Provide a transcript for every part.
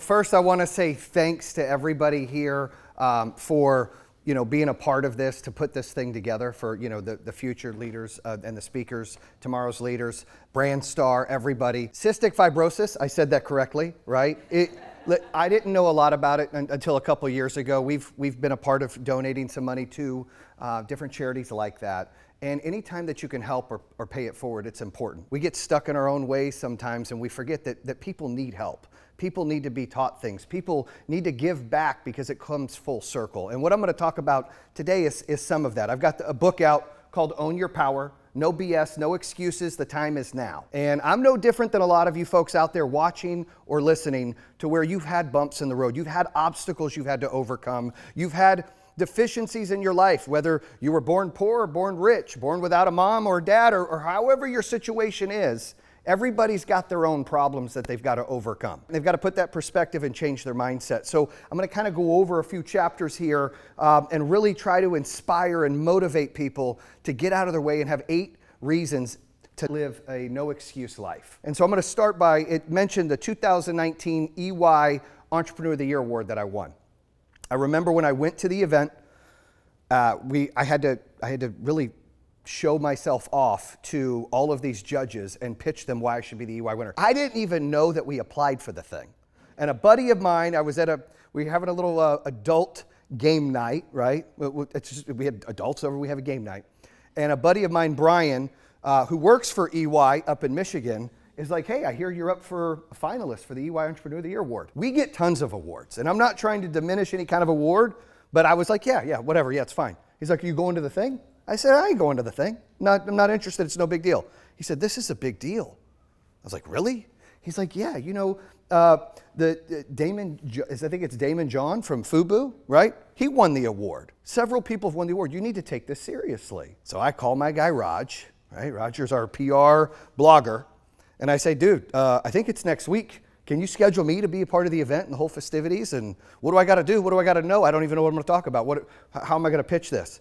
first I want to say thanks to everybody here for being a part of this, to put this thing together for the future leaders and the speakers, tomorrow's leaders, Brand Star, everybody. Cystic fibrosis, I said that correctly, right? I didn't know a lot about it until a couple years ago. We've been a part of donating some money to different charities like that. And anytime that you can help or pay it forward, it's important. We get stuck in our own ways sometimes and we forget that people need help. People need to be taught things. People need to give back because it comes full circle. And what I'm going to talk about today is some of that. I've got a book out called Own Your Power. No BS, no excuses, the time is now. And I'm no different than a lot of you folks out there watching or listening to where you've had bumps in the road. You've had obstacles you've had to overcome. You've had deficiencies in your life, whether you were born poor or born rich, born without a mom or dad, or however your situation is. Everybody's got their own problems that they've got to overcome. They've got to put that perspective and change their mindset. So I'm going to kind of go over a few chapters here and really try to inspire and motivate people to get out of their way and have 8 reasons to live a no excuse life. And so I'm going to start by, it mentioned the 2019 EY Entrepreneur of the Year Award that I won. I remember when I went to the event, I had to really show myself off to all of these judges and pitch them why I should be the EY winner. I didn't even know that we applied for the thing. And a buddy of mine, we were having a little adult game night, right? We had adults over, we have a game night. And a buddy of mine, Brian, who works for EY up in Michigan, is like, hey, I hear you're up for a finalist for the EY Entrepreneur of the Year Award. We get tons of awards, and I'm not trying to diminish any kind of award, but I was like, yeah, whatever, yeah, it's fine. He's like, are you going to the thing? I said, I ain't going to the thing. I'm not interested, it's no big deal. He said, this is a big deal. I was like, really? He's like, yeah, Damon, I think it's Damon John from FUBU, right? He won the award. Several people have won the award. You need to take this seriously. So I call my guy Raj, right? Roger's our PR blogger. And I say, dude, I think it's next week. Can you schedule me to be a part of the event and the whole festivities? And what do I got to do? What do I got to know? I don't even know what I'm going to talk about. How am I going to pitch this?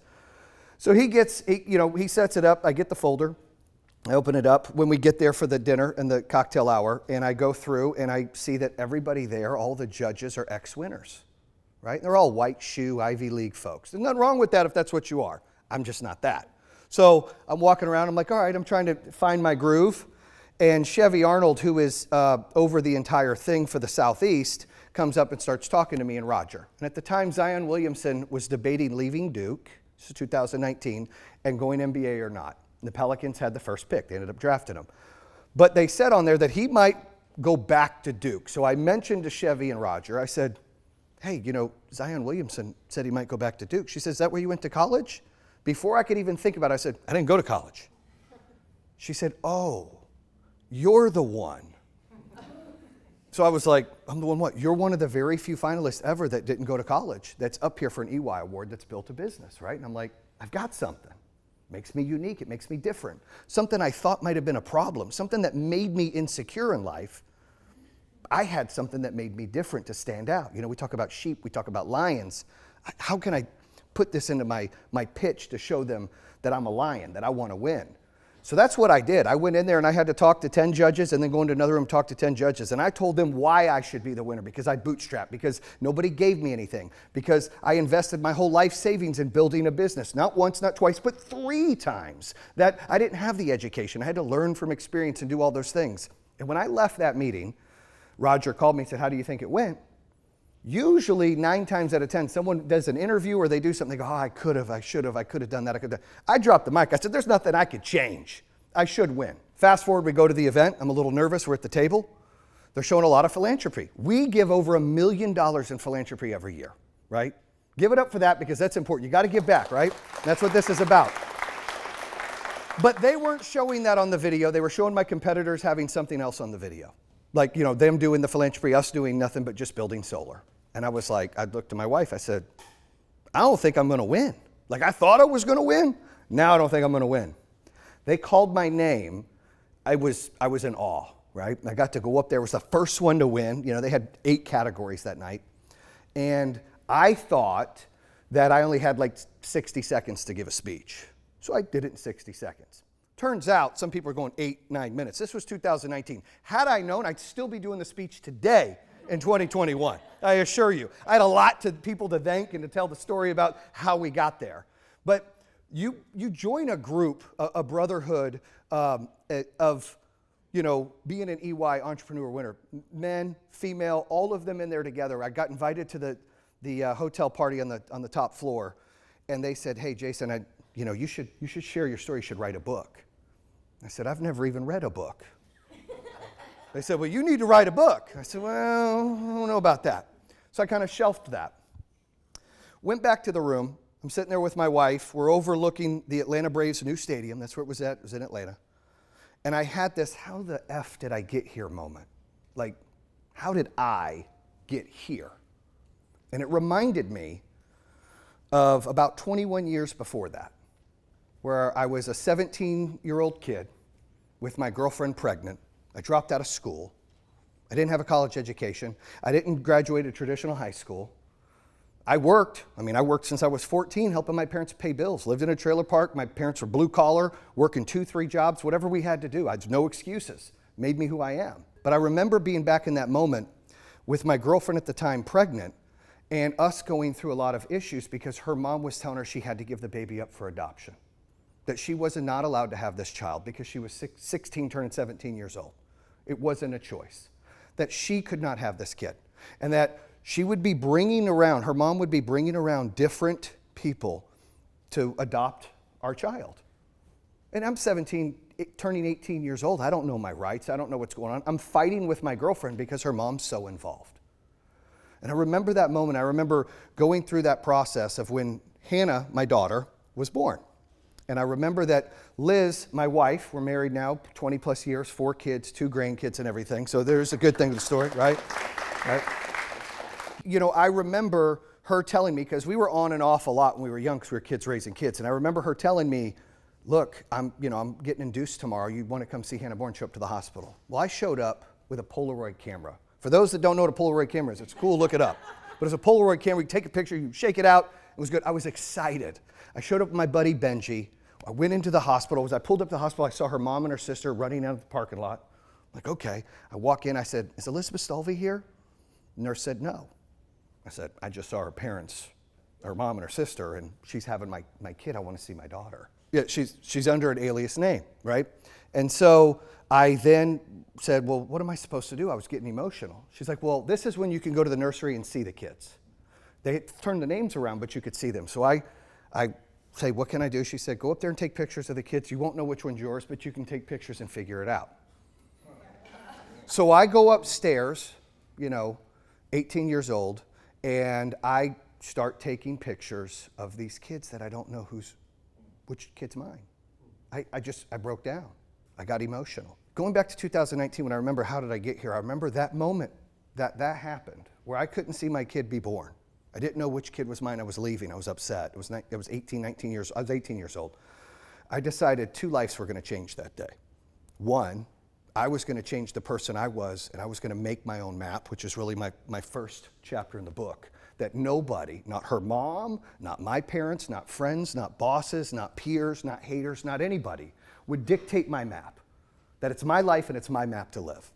So he sets it up. I get the folder. I open it up when we get there for the dinner and the cocktail hour. And I go through and I see that everybody there, all the judges are ex-winners, right? They're all white shoe Ivy League folks. There's nothing wrong with that if that's what you are. I'm just not that. So I'm walking around. I'm like, all right, I'm trying to find my groove. And Chevy Arnold, who is over the entire thing for the Southeast, comes up and starts talking to me and Roger. And at the time, Zion Williamson was debating leaving Duke, this is 2019, and going MBA or not. And the Pelicans had the first pick. They ended up drafting him. But they said on there that he might go back to Duke. So I mentioned to Chevy and Roger, I said, hey, Zion Williamson said he might go back to Duke. She says, is that where you went to college? Before I could even think about it, I said, I didn't go to college. She said, oh. You're the one. So I was like, I'm the one what? You're one of the very few finalists ever that didn't go to college that's up here for an EY award that's built a business, right? And I'm like, I've got something. Makes me unique. It makes me different. Something I thought might have been a problem. Something that made me insecure in life. I had something that made me different to stand out. We talk about sheep. We talk about lions. How can I put this into my pitch to show them that I'm a lion, that I want to win? So that's what I did. I went in there and I had to talk to 10 judges and then go into another room, talk to 10 judges. And I told them why I should be the winner, because I bootstrapped, because nobody gave me anything, because I invested my whole life savings in building a business. Not once, not twice, but 3 times. That I didn't have the education. I had to learn from experience and do all those things. And when I left that meeting, Roger called me and said, how do you think it went? Usually 9 times out of 10, someone does an interview or they do something, they go, oh, I could have, I should have, I could have done that, I could have done. I dropped the mic. I said, there's nothing I could change. I should win. Fast forward, we go to the event. I'm a little nervous. We're at the table. They're showing a lot of philanthropy. We give over $1 million in philanthropy every year, right? Give it up for that because that's important. You got to give back, right? That's what this is about. But they weren't showing that on the video. They were showing my competitors having something else on the video. Like, them doing the philanthropy, us doing nothing but just building solar. And I was like, I looked to my wife, I said, I don't think I'm going to win. Like I thought I was going to win. Now I don't think I'm going to win. They called my name. I was in awe, right? I got to go up there. It was the first one to win. They had 8 categories that night. And I thought that I only had like 60 seconds to give a speech. So I did it in 60 seconds. Turns out some people are going 8, 9 minutes. This was 2019. Had I known, I'd still be doing the speech today in 2021. I assure you. I had a lot to people to thank and to tell the story about how we got there. But you join a group, a brotherhood of, being an EY entrepreneur winner. Men, female, all of them in there together. I got invited to the hotel party on the top floor, and they said, "Hey, Jayson, you should share your story. You should write a book." I said, "I've never even read a book." They said, "Well, you need to write a book." I said, "Well, I don't know about that." So I kind of shelved that. Went back to the room. I'm sitting there with my wife. We're overlooking the Atlanta Braves' new stadium. That's where it was at. It was in Atlanta. And I had this, how the F did I get here moment? Like, how did I get here? And it reminded me of about 21 years before that, where I was a 17-year-old kid with my girlfriend pregnant. I dropped out of school. I didn't have a college education. I didn't graduate a traditional high school. I worked since I was 14, helping my parents pay bills. Lived in a trailer park. My parents were blue collar, working 2-3 jobs, whatever we had to do. I had no excuses. Made me who I am. But I remember being back in that moment with my girlfriend at the time pregnant, and us going through a lot of issues because her mom was telling her she had to give the baby up for adoption. That she was not allowed to have this child because she was 16 turning 17 years old. It wasn't a choice. That she could not have this kid. And that she would be her mom would be bringing around different people to adopt our child. And I'm 17, turning 18 years old. I don't know my rights. I don't know what's going on. I'm fighting with my girlfriend because her mom's so involved. And I remember that moment. I remember going through that process of when Hannah, my daughter, was born. And I remember that Liz, my wife, we're married now 20 plus years, 4 kids, 2 grandkids and everything. So there's a good thing to the story, right? Right? I remember her telling me, because we were on and off a lot when we were young because we were kids raising kids. And I remember her telling me, "Look, I'm getting induced tomorrow. You want to come see Hannah born, show up to the hospital." Well, I showed up with a Polaroid camera. For those that don't know what a Polaroid camera is, it's cool, look it up. But it's a Polaroid camera. You take a picture, you shake it out. It was good. I was excited. I showed up with my buddy Benji. I went into the hospital. As I pulled up to the hospital, I saw her mom and her sister running out of the parking lot. I'm like, okay. I walk in. I said, "Is Elizabeth Stovey here?" The nurse said, "No." I said, "I just saw her parents, her mom and her sister, and she's having my kid. I want to see my daughter." Yeah, she's under an alias name, right? And so I then said, "Well, what am I supposed to do?" I was getting emotional. She's like, "Well, this is when you can go to the nursery and see the kids. They turned the names around, but you could see them." So I say, "What can I do?" She said, "Go up there and take pictures of the kids. You won't know which one's yours, but you can take pictures and figure it out." So I go upstairs, 18 years old, and I start taking pictures of these kids that I don't know which kid's mine. I broke down. I got emotional. Going back to 2019, when I remember how did I get here, I remember that moment that happened where I couldn't see my kid be born. I didn't know which kid was mine. I was leaving. I was upset. It was 18, 19 years. I was 18 years old. I decided 2 lives were going to change that day. One, I was going to change the person I was, and I was going to make my own map, which is really my first chapter in the book, that nobody, not her mom, not my parents, not friends, not bosses, not peers, not haters, not anybody, would dictate my map. That it's my life and it's my map to live.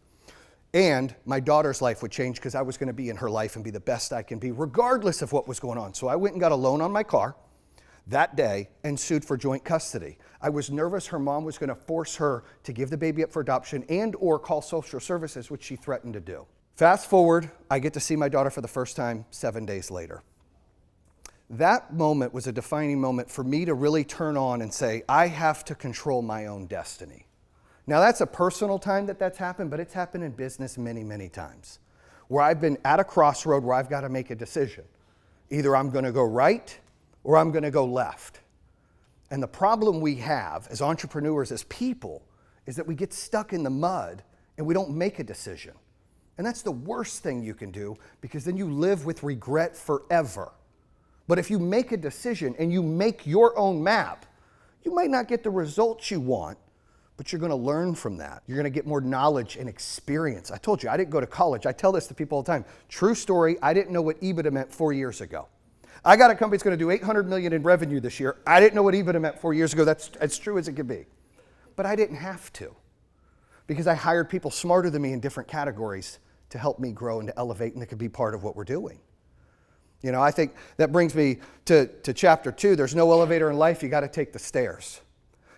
And my daughter's life would change because I was going to be in her life and be the best I can be, regardless of what was going on. So I went and got a loan on my car that day and sued for joint custody. I was nervous her mom was going to force her to give the baby up for adoption and or call social services, which she threatened to do. Fast forward, I get to see my daughter for the first time 7 days later. That moment was a defining moment for me to really turn on and say, I have to control my own destiny. Now that's a personal time that's happened, but it's happened in business many, many times, where I've been at a crossroad where I've got to make a decision. Either I'm going to go right or I'm going to go left. And the problem we have as entrepreneurs, as people, is that we get stuck in the mud and we don't make a decision. And that's the worst thing you can do, because then you live with regret forever. But if you make a decision and you make your own map, you might not get the results you want, but you're going to learn from that. You're going to get more knowledge and experience. I told you, I didn't go to college. I tell this to people all the time. True story, I didn't know what EBITDA meant 4 years ago. I got a company that's going to do $800 million in revenue this year. I didn't know what EBITDA meant 4 years ago. That's as true as it could be. But I didn't have to, because I hired people smarter than me in different categories to help me grow and to elevate, and it could be part of what we're doing. You know, I think that brings me to chapter 2. There's no elevator in life. You got to take the stairs.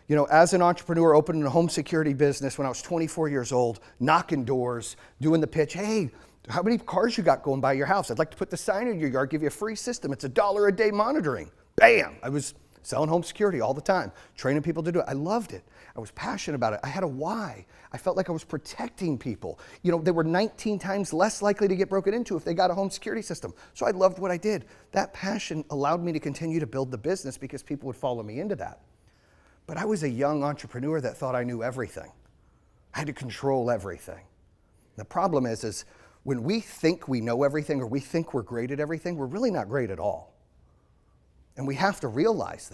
You know, as an entrepreneur, opening a home security business when I was 24 years old, knocking doors, doing the pitch, hey, how many cars you got going by your house? I'd like to put the sign in your yard, give you a free system. It's $1 a day monitoring. Bam! I was selling home security all the time, training people to do it. I loved it. I was passionate about it. I had a why. I felt like I was protecting people. You know, they were 19 times less likely to get broken into if they got a home security system. So I loved what I did. That passion allowed me to continue to build the business because people would follow me into that. But I was a young entrepreneur that thought I knew everything. I had to control everything. The problem is when we think we know everything or we think we're great at everything, we're really not great at all. And we have to realize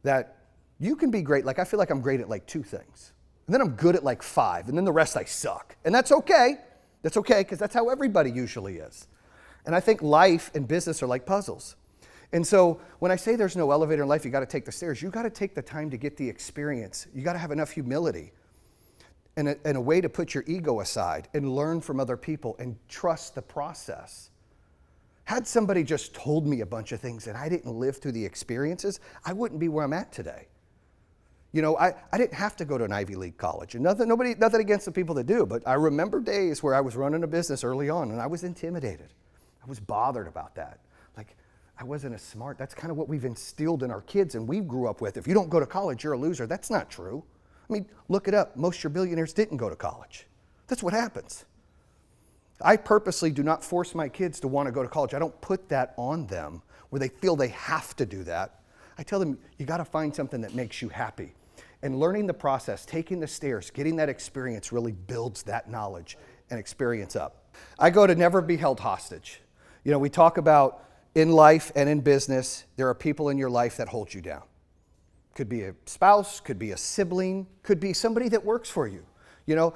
that you can be great. Like, I feel like I'm great at like 2 things. And then I'm good at like 5. And then the rest I suck. And that's okay. That's okay, because that's how everybody usually is. And I think life and business are like puzzles. And so when I say there's no elevator in life, you got to take the stairs. You got to take the time to get the experience. You got to have enough humility and a way to put your ego aside and learn from other people and trust the process. Had somebody just told me a bunch of things and I didn't live through the experiences, I wouldn't be where I'm at today. You know, I didn't have to go to an Ivy League college. And nothing against the people that do, but I remember days where I was running a business early on and I was intimidated. I was bothered about that. Like, I wasn't as smart. That's kind of what we've instilled in our kids and we grew up with. If you don't go to college, you're a loser. That's not true. I mean, look it up. Most of your billionaires didn't go to college. That's what happens. I purposely do not force my kids to want to go to college. I don't put that on them where they feel they have to do that. I tell them, you got to find something that makes you happy. And learning the process, taking the stairs, getting that experience really builds that knowledge and experience up. I go to never be held hostage. You know, we talk about in life and in business, there are people in your life that hold you down. Could be a spouse, could be a sibling, could be somebody that works for you. You know,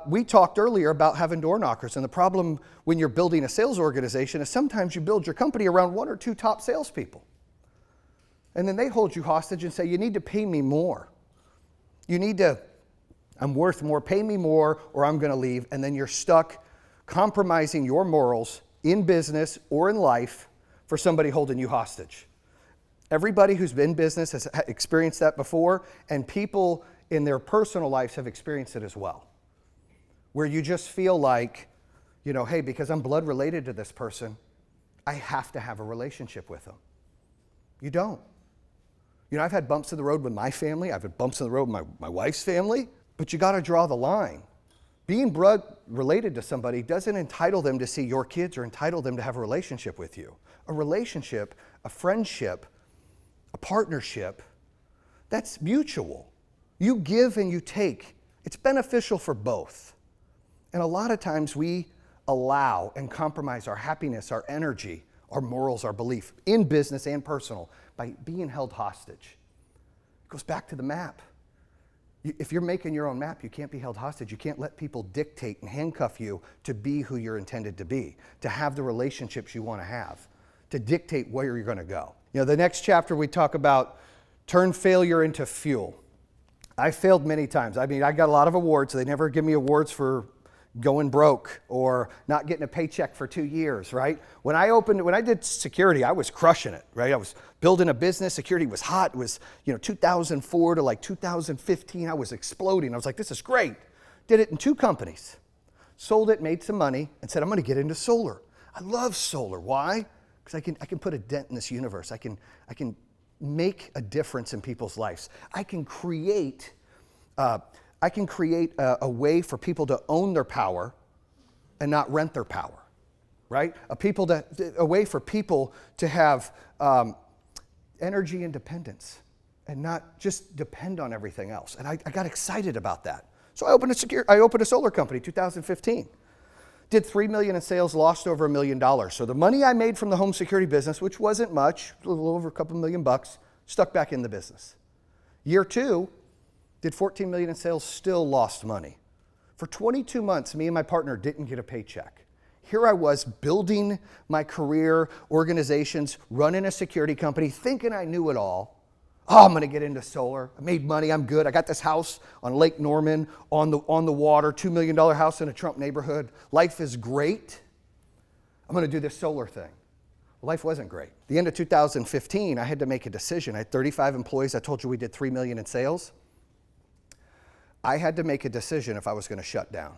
we talked earlier about having door knockers, and the problem when you're building a sales organization is sometimes you build your company around 1 or 2 top salespeople. And then they hold you hostage and say, you need to pay me more. I'm worth more, pay me more, or I'm going to leave. And then you're stuck compromising your morals in business or in life for somebody holding you hostage. Everybody who's been in business has experienced that before, and people in their personal lives have experienced it as well. Where you just feel like, you know, hey, because I'm blood related to this person, I have to have a relationship with them. You don't. You know, I've had bumps in the road with my family. I've had bumps in the road with my wife's family. But you got to draw the line. Being blood related to somebody doesn't entitle them to see your kids or entitle them to have a relationship with you. A relationship, a friendship, a partnership, that's mutual. You give and you take. It's beneficial for both. And a lot of times we allow and compromise our happiness, our energy, our morals, our belief in business and personal by being held hostage. It goes back to the map. If you're making your own map, you can't be held hostage. You can't let people dictate and handcuff you to be who you're intended to be, to have the relationships you want to have, to dictate where you're going to go. You know, the next chapter we talk about turn failure into fuel. I failed many times. I mean, I got a lot of awards. They never give me awards for going broke or not getting a paycheck for 2 years, right? When I did security, I was crushing it, right? I was building a business. Security was hot. It was, 2004 to like 2015. I was exploding. I was like, this is great. Did it in 2 companies. Sold it, made some money, and said, I'm going to get into solar. I love solar. Why? Because I can put a dent in this universe. I can make a difference in people's lives. I can create a way for people to own their power and not rent their power, right? A way for people to have energy independence and not just depend on everything else. And I got excited about that. So I opened a solar company, 2015. Did $3 million in sales, lost over $1 million. So the money I made from the home security business, which wasn't much, a little over a couple $1 million, stuck back in the business. Year 2, did $14 million in sales, still lost money. For 22 months, me and my partner didn't get a paycheck. Here I was building my career, organizations, running a security company, thinking I knew it all. Oh, I'm going to get into solar. I made money. I'm good. I got this house on Lake Norman on the water, $2 million house in a Trump neighborhood. Life is great. I'm going to do this solar thing. Well, life wasn't great. The end of 2015, I had to make a decision. I had 35 employees. I told you we did $3 million in sales. I had to make a decision if I was going to shut down.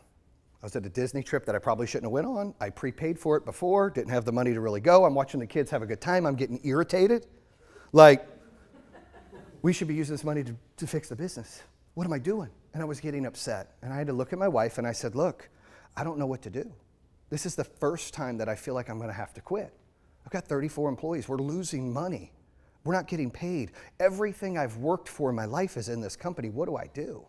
I was at a Disney trip that I probably shouldn't have went on. I prepaid for it before, didn't have the money to really go. I'm watching the kids have a good time. I'm getting irritated. Like, we should be using this money to fix the business. What am I doing? And I was getting upset. And I had to look at my wife and I said, look, I don't know what to do. This is the first time that I feel like I'm going to have to quit. I've got 34 employees. We're losing money. We're not getting paid. Everything I've worked for in my life is in this company. What do I do?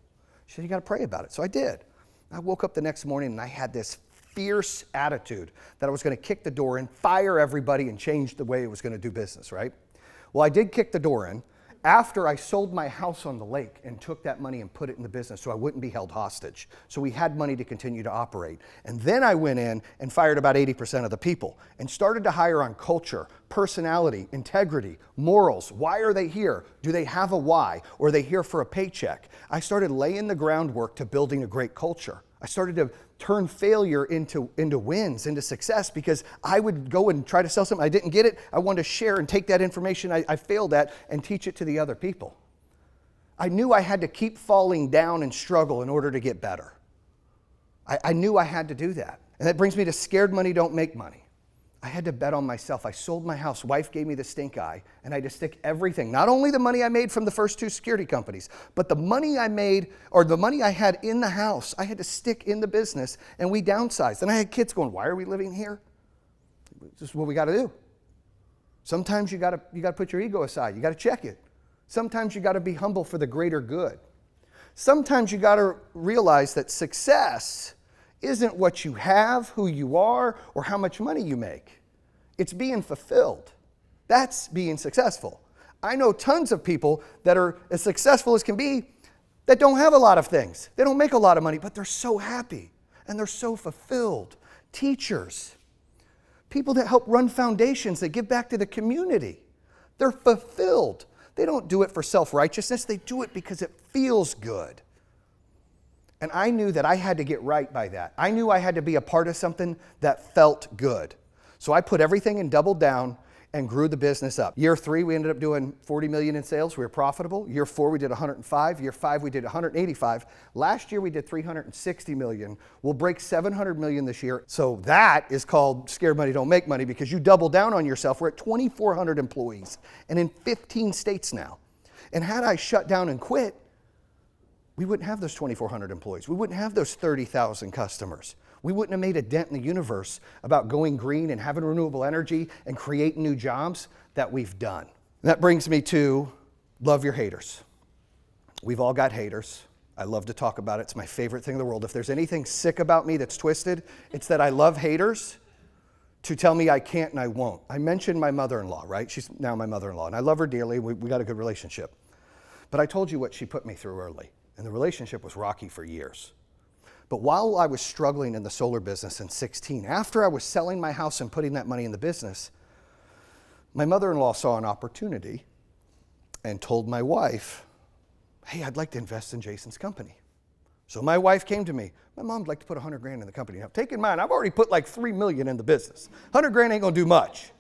She said, you got to pray about it. So I did. I woke up the next morning and I had this fierce attitude that I was going to kick the door in, fire everybody, and change the way it was going to do business, right? Well, I did kick the door in after I sold my house on the lake and took that money and put it in the business so I wouldn't be held hostage. So we had money to continue to operate. And then I went in and fired about 80% of the people and started to hire on culture, personality, integrity, morals. Why are they here? Do they have a why? Or are they here for a paycheck? I started laying the groundwork to building a great culture. I started to turn failure into wins, into success, because I would go and try to sell something. I didn't get it. I wanted to share and take that information I failed at and teach it to the other people. I knew I had to keep falling down and struggle in order to get better. I knew I had to do that. And that brings me to scared money don't make money. I had to bet on myself. I sold my house. Wife gave me the stink eye, and I had to stick everything, not only the money I made from the first 2 security companies, but the money I made, or the money I had in the house, I had to stick in the business, and we downsized. And I had kids going, why are we living here? This is what we got to do. Sometimes you got to put your ego aside. You got to check it. Sometimes you got to be humble for the greater good. Sometimes you got to realize that success isn't what you have, who you are, or how much money you make. It's being fulfilled. That's being successful. I know tons of people that are as successful as can be that don't have a lot of things. They don't make a lot of money, but they're so happy and they're so fulfilled. Teachers, people that help run foundations, that give back to the community. They're fulfilled. They don't do it for self-righteousness. They do it because it feels good. And I knew that I had to get right by that. I knew I had to be a part of something that felt good. So I put everything and doubled down and grew the business up. Year 3, we ended up doing 40 million in sales. We were profitable. Year 4, we did 105. Year 5, we did 185. Last year, we did 360 million. We'll break 700 million this year. So that is called scared money don't make money, because you double down on yourself. We're at 2,400 employees and in 15 states now. And had I shut down and quit, we wouldn't have those 2,400 employees. We wouldn't have those 30,000 customers. We wouldn't have made a dent in the universe about going green and having renewable energy and creating new jobs that we've done. And that brings me to love your haters. We've all got haters. I love to talk about it. It's my favorite thing in the world. If there's anything sick about me that's twisted, it's that I love haters to tell me I can't and I won't. I mentioned my mother-in-law, right? She's now my mother-in-law, and I love her dearly. We got a good relationship. But I told you what she put me through early. And the relationship was rocky for years. But while I was struggling in the solar business in 16, after I was selling my house and putting that money in the business, my mother-in-law saw an opportunity and told my wife, hey, I'd like to invest in Jayson's company. So my wife came to me. My mom would like to put 100 grand in the company. Now, take in mind, I've already put like 3 million in the business. 100 grand ain't gonna do much.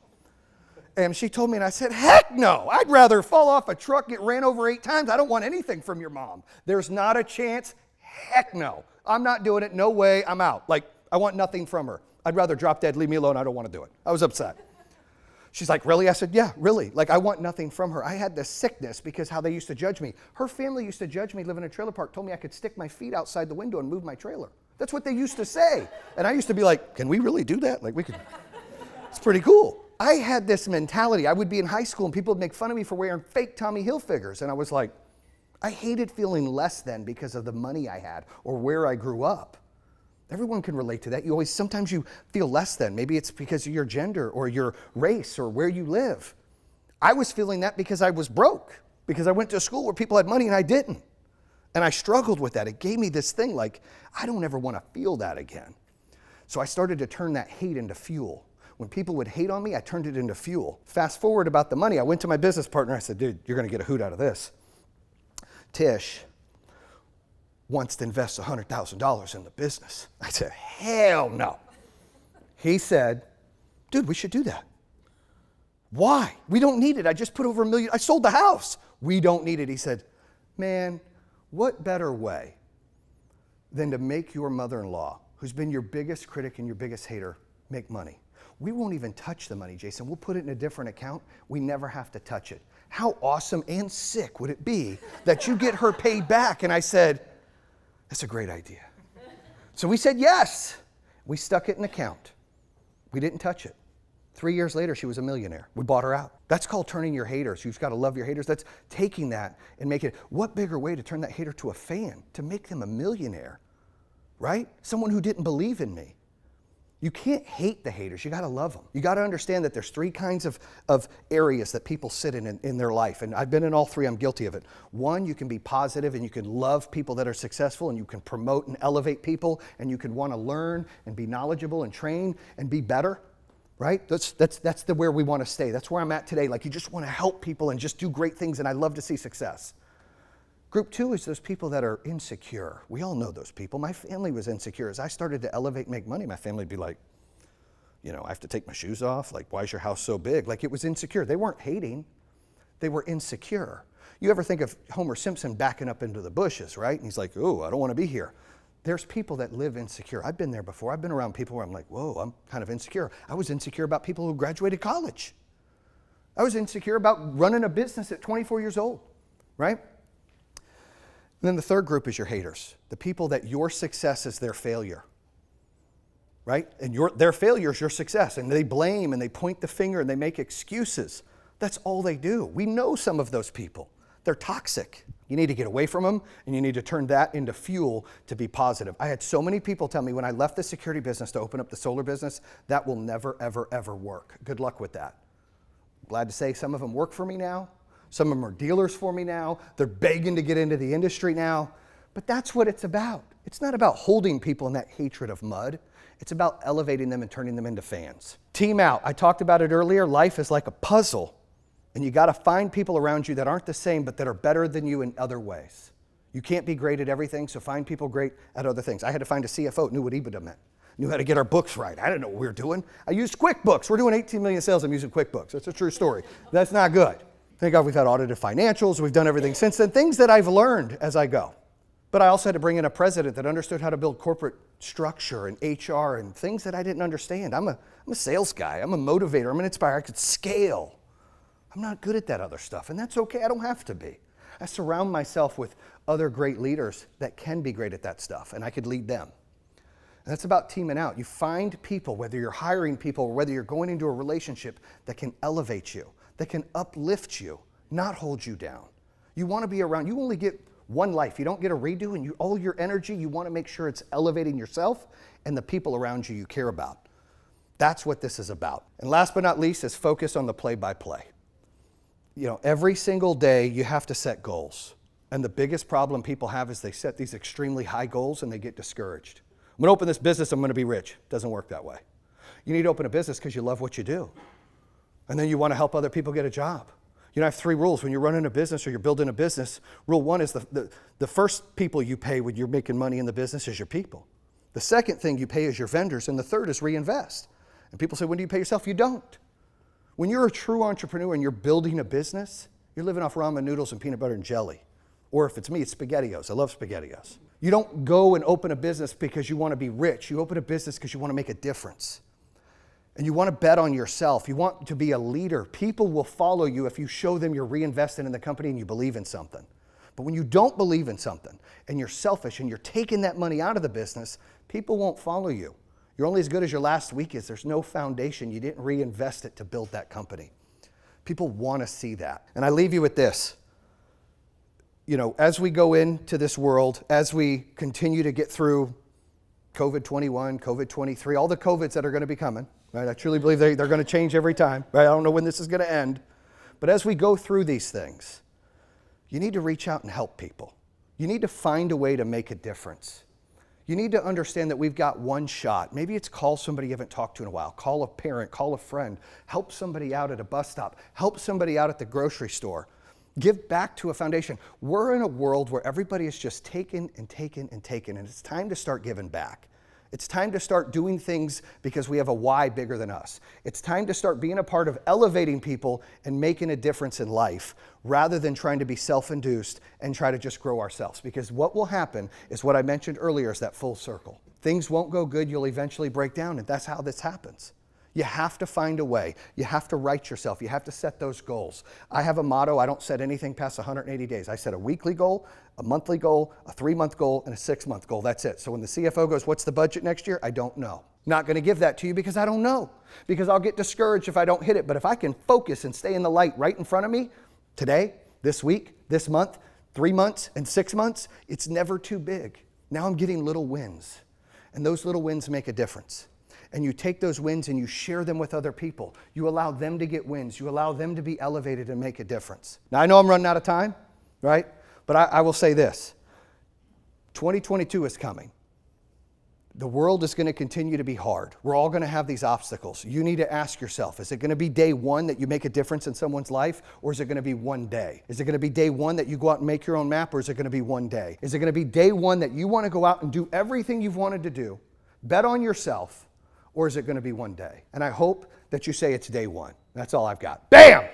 And she told me, and I said, heck no, I'd rather fall off a truck, get ran over 8 times. I don't want anything from your mom. There's not a chance. Heck no. I'm not doing it. No way. I'm out. Like, I want nothing from her. I'd rather drop dead, leave me alone. I don't want to do it. I was upset. She's like, really? I said, yeah, really. Like, I want nothing from her. I had this sickness because how they used to judge me. Her family used to judge me living in a trailer park, told me I could stick my feet outside the window and move my trailer. That's what they used to say. And I used to be like, can we really do that? Like, we could, it's pretty cool. I had this mentality. I would be in high school and people would make fun of me for wearing fake Tommy Hilfigers. And I was like, I hated feeling less than because of the money I had or where I grew up. Everyone can relate to that. Sometimes you feel less than. Maybe it's because of your gender or your race or where you live. I was feeling that because I was broke, because I went to a school where people had money and I didn't. And I struggled with that. It gave me this thing like, I don't ever want to feel that again. So I started to turn that hate into fuel. When people would hate on me, I turned it into fuel. Fast forward about the money. I went to my business partner. I said, dude, you're going to get a hoot out of this. Tish wants to invest $100,000 in the business. I said, hell no. He said, dude, we should do that. Why? We don't need it. I just put over $1 million. I sold the house. We don't need it. He said, man, what better way than to make your mother-in-law, who's been your biggest critic and your biggest hater, make money? We won't even touch the money, Jayson. We'll put it in a different account. We never have to touch it. How awesome and sick would it be that you get her paid back? And I said, that's a great idea. So we said yes. We stuck it in an account. We didn't touch it. 3 years later, she was a millionaire. We bought her out. That's called turning your haters. You've got to love your haters. That's taking that and making it. What bigger way to turn that hater to a fan, to make them a millionaire, right? Someone who didn't believe in me. You can't hate the haters. You got to love them. You got to understand that there's three kinds of areas that people sit in their life. And I've been in all three. I'm guilty of it. One, you can be positive and you can love people that are successful and you can promote and elevate people and you can want to learn and be knowledgeable and train and be better, right? That's where we want to stay. That's where I'm at today. Like you just want to help people and just do great things, and I love to see success. Group two is those people that are insecure. We all know those people. My family was insecure. As I started to elevate, make money, my family would be like, I have to take my shoes off. Like, why is your house so big? Like, it was insecure. They weren't hating. They were insecure. You ever think of Homer Simpson backing up into the bushes, right? And he's like, oh, I don't want to be here. There's people that live insecure. I've been there before. I've been around people where I'm like, whoa, I'm kind of insecure. I was insecure about people who graduated college. I was insecure about running a business at 24 years old, right? And then the third group is your haters, the people that your success is their failure, right? And their failure is your success, and they blame and they point the finger and they make excuses. That's all they do. We know some of those people. They're toxic. You need to get away from them, and you need to turn that into fuel to be positive. I had so many people tell me when I left the security business to open up the solar business, that will never, ever, ever work. Good luck with that. Glad to say some of them work for me now. Some of them are dealers for me now. They're begging to get into the industry now. But that's what it's about. It's not about holding people in that hatred of mud. It's about elevating them and turning them into fans. Team out. I talked about it earlier. Life is like a puzzle. And you got to find people around you that aren't the same, but that are better than you in other ways. You can't be great at everything, so find people great at other things. I had to find a CFO that knew what EBITDA meant, knew how to get our books right. I didn't know what we were doing. I used QuickBooks. We're doing 18 million sales. I'm using QuickBooks. That's a true story. That's not good. Thank God we've had audited financials. We've done everything since then. Things that I've learned as I go. But I also had to bring in a president that understood how to build corporate structure and HR and things that I didn't understand. I'm a sales guy. I'm a motivator. I'm an inspirer. I could scale. I'm not good at that other stuff, and that's okay. I don't have to be. I surround myself with other great leaders that can be great at that stuff, and I could lead them. And that's about teaming out. You find people, whether you're hiring people or whether you're going into a relationship, that can elevate you, that can uplift you, not hold you down. You want to be around. You only get one life. You don't get a redo, and all your energy, you want to make sure it's elevating yourself and the people around you care about. That's what this is about. And last but not least is focus on the play-by-play. Every single day you have to set goals. And the biggest problem people have is they set these extremely high goals and they get discouraged. I'm going to open this business, I'm going to be rich. Doesn't work that way. You need to open a business because you love what you do. And then you want to help other people get a job. I have 3 rules when you're running a business or you're building a business. Rule 1 is the first people you pay when you're making money in the business is your people. The second thing you pay is your vendors, and the third is reinvest. And people say, when do you pay yourself? You don't. When you're a true entrepreneur and you're building a business, you're living off ramen noodles and peanut butter and jelly. Or if it's me, it's SpaghettiOs. I love SpaghettiOs. You don't go and open a business because you want to be rich. You open a business because you want to make a difference. And you want to bet on yourself. You want to be a leader. People will follow you if you show them you're reinvesting in the company and you believe in something. But when you don't believe in something and you're selfish and you're taking that money out of the business, people won't follow you. You're only as good as your last week is. There's no foundation. You didn't reinvest it to build that company. People want to see that. And I leave you with this. As we go into this world, as we continue to get through COVID-21, COVID-23, all the COVIDs that are going to be coming, right? I truly believe they're going to change every time, right? I don't know when this is going to end. But as we go through these things, you need to reach out and help people. You need to find a way to make a difference. You need to understand that we've got one shot. Maybe it's call somebody you haven't talked to in a while, call a parent, call a friend, help somebody out at a bus stop, help somebody out at the grocery store. Give back to a foundation. We're in a world where everybody is just taking and taking and taking, and it's time to start giving back. It's time to start doing things because we have a why bigger than us. It's time to start being a part of elevating people and making a difference in life rather than trying to be self-induced and try to just grow ourselves. Because what will happen is what I mentioned earlier is that full circle. Things won't go good, you'll eventually break down, and that's how this happens. You have to find a way. You have to write yourself. You have to set those goals. I have a motto. I don't set anything past 180 days. I set a weekly goal, a monthly goal, a 3-month goal, and a 6-month goal. That's it. So when the CFO goes, what's the budget next year? I don't know. Not going to give that to you because I don't know. Because I'll get discouraged if I don't hit it. But if I can focus and stay in the light right in front of me, today, this week, this month, 3 months, and 6 months, it's never too big. Now I'm getting little wins. And those little wins make a difference. And you take those wins and you share them with other people. You allow them to get wins. You allow them to be elevated and make a difference. Now, I know I'm running out of time, right? But I will say this. 2022 is coming. The world is going to continue to be hard. We're all going to have these obstacles. You need to ask yourself, is it going to be day one that you make a difference in someone's life, or is it going to be one day? Is it going to be day one that you go out and make your own map, or is it going to be one day? Is it going to be day one that you want to go out and do everything you've wanted to do, bet on yourself, or is it going to be one day? And I hope that you say it's day one. That's all I've got. Bam!